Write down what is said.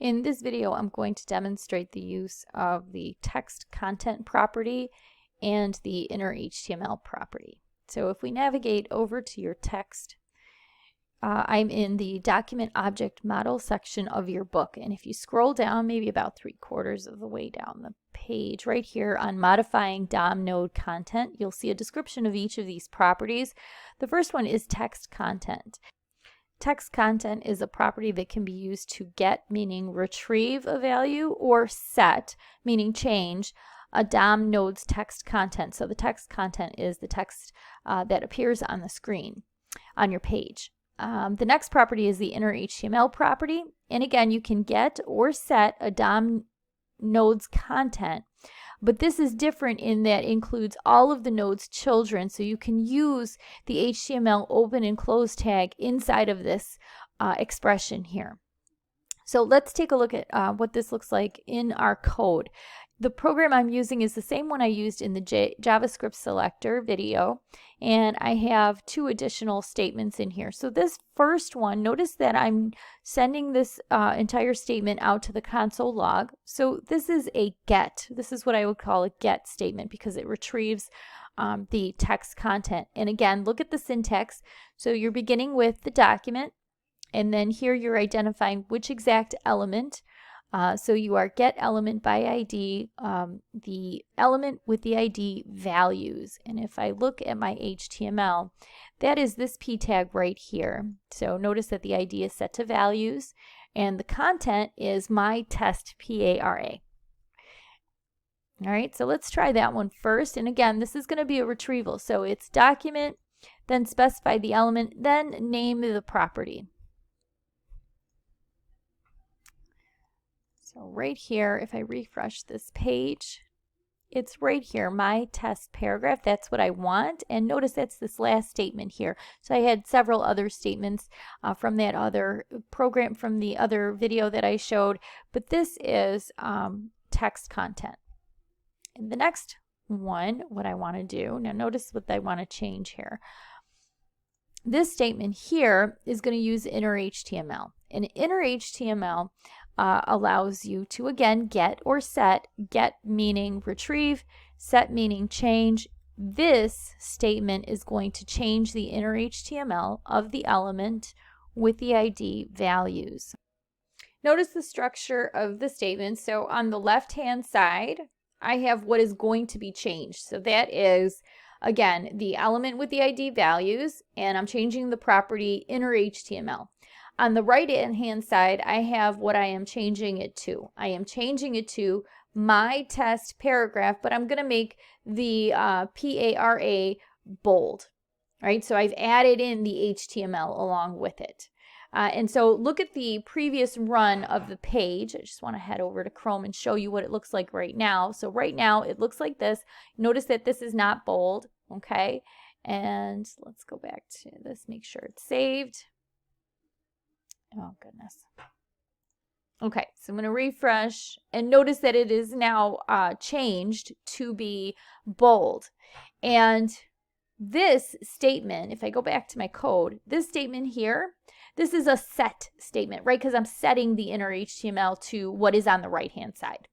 In this video, I'm going to demonstrate the use of the textContent property and the innerHTML property. So if we navigate over to your text, I'm in the Document Object Model section of your book. And if you scroll down maybe about 3/4 of the way down the page, right here on Modifying DOM Node Content, you'll see a description of each of these properties. The first one is textContent. TextContent is a property that can be used to get, meaning retrieve a value, or set, meaning change, a DOM node's text content. So the text content is the text that appears on the screen on your page. The next property is the innerHTML property. And again, you can get or set a DOM node's content. But this is different in that it includes all of the node's children, so you can use the HTML open and close tag inside of this expression here. So let's take a look at what this looks like in our code. The program I'm using is the same one I used in the JavaScript selector video, and I have 2 additional statements in here. So this first one, notice that I'm sending this entire statement out to the console log. So this is a get. This is what I would call a get statement because it retrieves the text content. And again, look at the syntax. So you're beginning with the document, and then here you're identifying which exact element. So you are get element by ID, the element with the ID values. And if I look at my HTML, that is this p tag right here. So notice that the ID is set to values and the content is my test para. All right, so let's try that one first. And again, this is going to be a retrieval. So it's document, then specify the element, then name the property. So right here, if I refresh this page, it's right here, my test paragraph. That's what I want. And notice that's this last statement here. So I had several other statements from that other program, from the other video that I showed. But this is text content. And the next one, what I want to do, now notice what I want to change here. This statement here is going to use innerHTML. And innerHTML allows you to, again, get or set. Get meaning retrieve, set meaning change. This statement is going to change the innerHTML of the element with the ID values. Notice the structure of the statement. So on the left-hand side, I have what is going to be changed. So that is, again, the element with the ID values, and I'm changing the property innerHTML. On the right-hand side, I have what I am changing it to. I am changing it to my test paragraph, but I'm going to make the para bold. All right, so I've added in the HTML along with it. And so look at the previous run of the page. I just want to head over to Chrome and show you what it looks like right now. So right now it looks like this. Notice that this is not bold, okay? And let's go back to this, make sure it's saved. Oh, goodness. Okay, so I'm going to refresh and notice that it is now changed to be bold. And this statement, if I go back to my code, this statement here, this is a set statement, right? Because I'm setting the innerHTML to what is on the right-hand side.